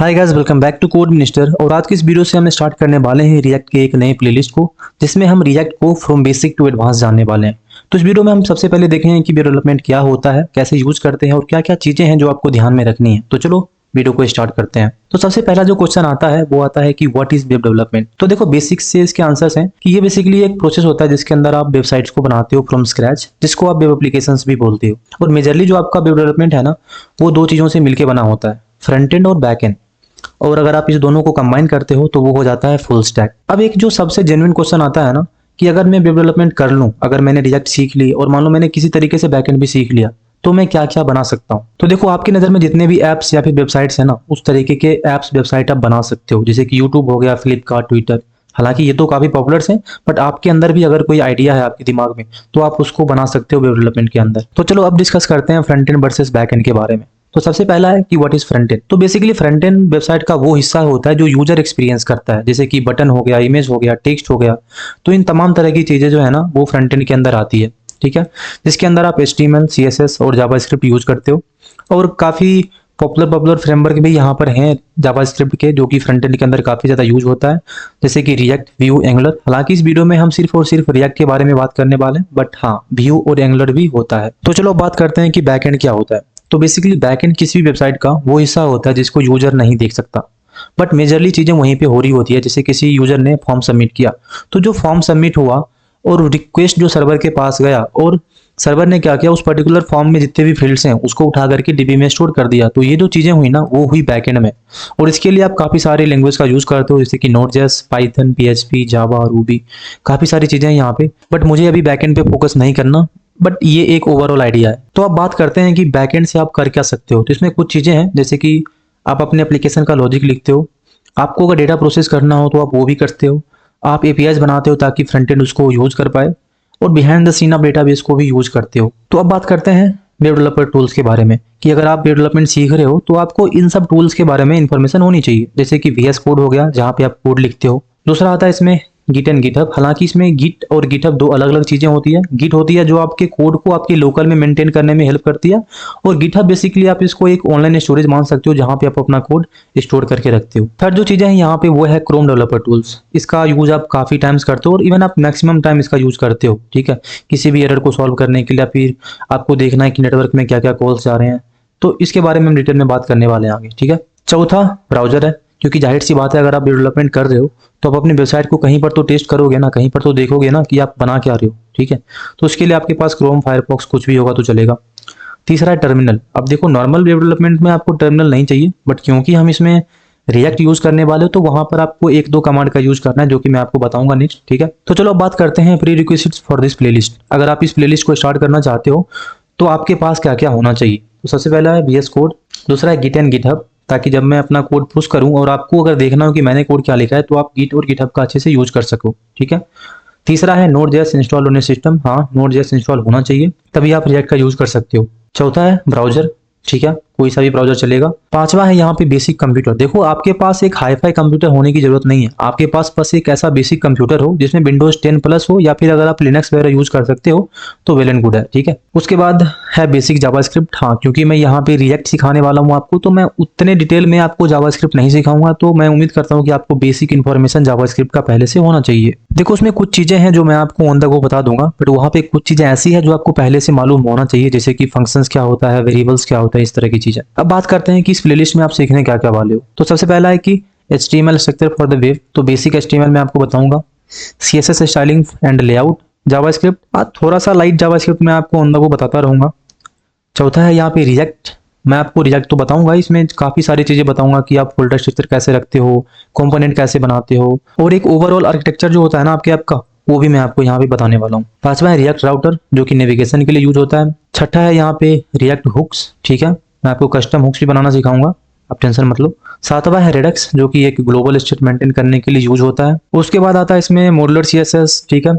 Hi guys, welcome back to Code Minister. और आज की इस वीडियो से हम स्टार्ट करने वाले हैं रिएक्ट के एक नए प्लेलिस्ट को, जिसमें हम रिएक्ट को फ्रॉम बेसिक टू एडवांस जानने वाले हैं। तो इस वीडियो में हम सबसे पहले देखेंगे कि डेवलपमेंट क्या होता है, कैसे यूज करते हैं और क्या क्या चीजें हैं जो आपको ध्यान में रखनी है। तो चलो वीडियो को स्टार्ट करते हैं। तो सबसे पहला जो क्वेश्चन आता है वो आता है कि व्हाट इज वेब डेवलपमेंट। तो देखो बेसिक्स से इसके आंसर्स हैं कि ये बेसिकली एक प्रोसेस होता है जिसके अंदर आप वेबसाइट्स को बनाते हो फ्रॉम स्क्रैच, जिसको आप वेब एप्लीकेशंस भी बोलते हो। और मेजरली जो आपका वेब डेवलपमेंट है ना, वो दो चीजों से मिलकर बना होता है, फ्रंट एंड और बैक एंड। और अगर आप इस दोनों को कंबाइन करते हो तो वो हो जाता है फुल स्टैक। अब एक जो सबसे जेन्युइन क्वेश्चन आता है ना कि अगर मैं वेब डेवलपमेंट कर लूं, अगर मैंने रिएक्ट सीख ली और मान लो मैंने किसी तरीके से बैकएंड भी सीख लिया, तो मैं क्या क्या बना सकता हूं। तो देखो आपकी नजर में जितने भी एप्स या फिर वेबसाइट्स है ना, उस तरीके के एप्स वेबसाइट आप बना सकते हो, जैसे कि यूट्यूब हो गया, फ्लिपकार्ट, ट्विटर। हालांकि ये तो काफी पॉपुलर हैं, बट आपके अंदर भी अगर कोई आइडिया है आपके दिमाग में तो आप उसको बना सकते हो वेब डेवलपमेंट के अंदर। तो चलो अब डिस्कस करते हैं front end versus back and के बारे में। तो सबसे पहला है कि व्हाट इज फ्रंट एंड। तो बेसिकली फ्रंट एंड वेबसाइट का वो हिस्सा होता है जो यूजर एक्सपीरियंस करता है, जैसे कि बटन हो गया, इमेज हो गया, टेक्स्ट हो गया। तो इन तमाम तरह की चीजें जो है ना वो फ्रंट एंड के अंदर आती है, ठीक है। जिसके अंदर आप HTML, CSS और जावास्क्रिप्ट यूज करते हो। और काफी पॉपुलर फ्रेमवर्क भी यहाँ पर हैं जावास्क्रिप्ट के, जो कि फ्रंट एंड के अंदर काफी ज्यादा यूज होता है, जैसे कि रिएक्ट, व्यू, एंगुलर। हालांकि इस वीडियो में हम सिर्फ और सिर्फ रिएक्ट के बारे में बात करने वाले हैं, बट हाँ, व्यू और एंगुलर भी होता है। तो चलो बात करते हैं कि बैक एंड क्या होता है। तो बेसिकली बैकएंड किसी भी वेबसाइट का वो हिस्सा होता है जिसको यूजर नहीं देख सकता, बट मेजरली चीजें वहीं पे हो रही होती है। जैसे किसी यूजर ने फॉर्म सबमिट किया, तो जो फॉर्म सबमिट हुआ और रिक्वेस्ट जो सर्वर के पास गया, और सर्वर ने क्या किया, उस पर्टिकुलर फॉर्म में जितने भी फील्ड्स हैं उसको उठा करके डीबी में स्टोर कर दिया। तो ये जो चीजें हुई ना वो हुई बैकएंड में। और इसके लिए आप काफी सारे लैंग्वेज का यूज करते हो, जैसे कि नोड.js, पाइथन, PHP, जावा, रूबी। काफी सारी चीजें हैं यहाँ पे, बट मुझे अभी बैकएंड पे फोकस नहीं करना, बट ये एक ओवरऑल आइडिया है। तो अब बात करते हैं कि बैकएंड से आप कर क्या सकते हो। तो इसमें कुछ चीजें हैं, जैसे कि आप अपने एप्लीकेशन का लॉजिक लिखते हो। आपको अगर डेटा प्रोसेस करना हो तो आप वो भी करते हो। आप APIs बनाते हो ताकि फ्रंट एंड उसको यूज कर पाए। और बिहाइंड द सीन आप डेटाबेस को भी यूज करते हो। तो अब बात करते हैं वेब डेवलपर टूल्स के बारे में, कि अगर आप वेब डेवलपमेंट सीख रहे हो तो आपको इन सब टूल्स के बारे में इंफॉर्मेशन होनी चाहिए। जैसे कि VS कोड हो गया, जहाँ पे आप कोड लिखते हो। दूसरा आता है इसमें गिट एंड गिटहब। हालांकि इसमें गिट और गिटहब दो अलग अलग चीजें होती है। गिट होती है जो आपके कोड को आपके लोकल में मेंटेन करने में हेल्प करती है, और गिटहब बेसिकली आप इसको एक ऑनलाइन स्टोरेज मान सकते हो जहां पे आप अपना कोड स्टोर करके रखते हो। थर्ड जो चीजें हैं यहाँ पे वो है क्रोम डेवलपर टूल्स। इसका यूज आप काफी टाइम्स करते हो और इवन आप मैक्सिमम टाइम इसका यूज करते हो, ठीक है। किसी भी एरर को सॉल्व करने के लिए, फिर आपको देखना है कि नेटवर्क में क्या क्या कॉल्स जा रहे हैं। तो इसके बारे में हम डिटेल में बात करने वाले हैं आगे, ठीक है। चौथा ब्राउजर है, क्योंकि जाहिर सी बात है अगर आप डेवलपमेंट कर रहे हो तो आप अपनी वेबसाइट को कहीं पर तो टेस्ट करोगे ना, कहीं पर तो देखोगे ना कि आप बना क्या रहे हो, ठीक है। तो उसके लिए आपके पास क्रोम, फायरफॉक्स कुछ भी होगा तो चलेगा। तीसरा है टर्मिनल। अब देखो नॉर्मल वेब डेवलपमेंट में आपको टर्मिनल नहीं चाहिए, बट क्योंकि हम इसमें रिएक्ट यूज करने वाले हो तो वहां पर आपको एक दो कमांड का यूज करना है, जो कि मैं आपको बताऊंगा नेक्स्ट, ठीक है। तो चलो अब बात करते हैं pre requisites for this playlist. अगर आप इस प्लेलिस्ट को स्टार्ट करना चाहते हो तो आपके पास क्या क्या होना चाहिए। तो सबसे पहला है VS कोड। दूसरा है गिट एंड गिटहब, ताकि जब मैं अपना कोड पुश करूं और आपको अगर देखना हो कि मैंने कोड क्या लिखा है तो आप गिट और गिटहब का अच्छे से यूज कर सको, ठीक है। तीसरा है Node.js इंस्टॉल होने सिस्टम। हाँ, Node.js इंस्टॉल होना चाहिए, तभी आप रिएक्ट का यूज कर सकते हो। चौथा है ब्राउजर, ठीक है, कोई सा भी ब्राउजर चलेगा। पांचवा है यहाँ पे बेसिक कंप्यूटर। देखो आपके पास एक हाईफाई कंप्यूटर होने की जरूरत नहीं है, आपके पास बस एक ऐसा बेसिक कंप्यूटर हो जिसमें विंडोज 10 प्लस हो, या फिर अगर आप लिनक्स वगैरह यूज कर सकते हो तो वेल एंड गुड है, ठीक है। उसके बाद है बेसिक जावास्क्रिप्ट। हाँ, क्योंकि मैं यहाँ पे रिएक्ट सिखाने वाला हूँ आपको, तो मैं उतने डिटेल में आपको जावास्क्रिप्ट नहीं सिखाऊंगा। तो मैं उम्मीद करता हूँ कि आपको बेसिक इन्फॉर्मेशन जावास्क्रिप्ट का पहले से होना चाहिए। देखो उसमें कुछ चीजें हैं जो मैं आपको ऑन द गो बता दूंगा, बट वहाँ पे कुछ चीजें ऐसी है जो आपको पहले से मालूम होना चाहिए, जैसे कि फंक्शंस क्या होता है, वेरिएबल्स क्या होता है, इस तरह की चीजें। अब बात करते हैं कि इस प्लेलिस्ट में आप सीखने क्या क्या वाले हो। तो सबसे पहला है कि HTML structure for the web. तो बेसिक HTML मैं आपको बताऊंगा। CSS styling and layout, JavaScript थोड़ा सा लाइट जावास्क्रिप्ट मैं आपको ऑन द गो बताता रहूंगा। चौथा है यहाँ पे रिएक्ट। मैं आपको रिएक्ट तो बताऊंगा, इसमें काफी सारी चीजें बताऊंगा कि आप फोल्डर स्ट्रक्चर कैसे रखते हो, कंपोनेंट कैसे बनाते हो, और एक ओवरऑल आर्किटेक्चर जो होता है ना आपके ऐप का, वो भी मैं आपको यहाँ पे बताने वाला हूँ। पांचवा है रिएक्ट राउटर, जो कि नेविगेशन के लिए यूज होता है। छठा है यहाँ पे रिएक्ट हुक्स, ठीक है, मैं आपको कस्टम हुक्स भी बनाना सिखाऊंगा, आप टेंशन मत लो। सातवां है रेडक्स, जो कि एक ग्लोबल स्टेट मेंटेन करने के लिए यूज होता है। उसके बाद आता है इसमें मॉडुलर CSS, ठीक है।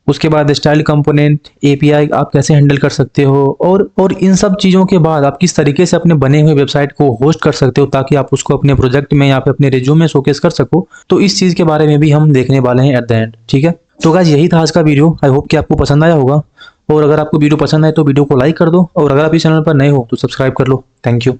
उसके बाद स्टाइल कंपोनेंट, API आप कैसे हैंडल कर सकते हो, और इन सब चीज़ों के बाद आप किस तरीके से अपने बने हुए वेबसाइट को होस्ट कर सकते हो ताकि आप उसको अपने प्रोजेक्ट में या फिर अपने रिज्यूम में शोकेस कर सको। तो इस चीज़ के बारे में भी हम देखने वाले हैं एट द एंड, ठीक है। तो गाइस यही था आज का वीडियो। आई होप कि आपको पसंद आया होगा, और अगर आपको वीडियो पसंद आए तो वीडियो को लाइक कर दो, और अगर आप इस चैनल पर नए हो तो सब्सक्राइब कर लो। Thank you.